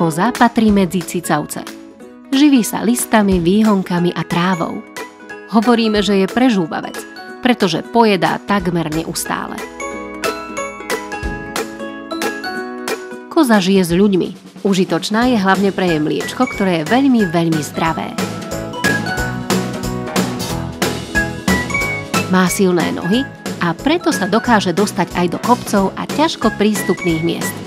Koza patrí medzi cicavce. Živí sa listami, výhonkami a trávou. Hovoríme, že je prežúvavec, pretože pojedá takmer neustále. Koza žije s ľuďmi. Užitočná je hlavne pre jej mliečko, ktoré je veľmi, veľmi zdravé. Má silné nohy a preto sa dokáže dostať aj do kopcov a ťažko prístupných miest.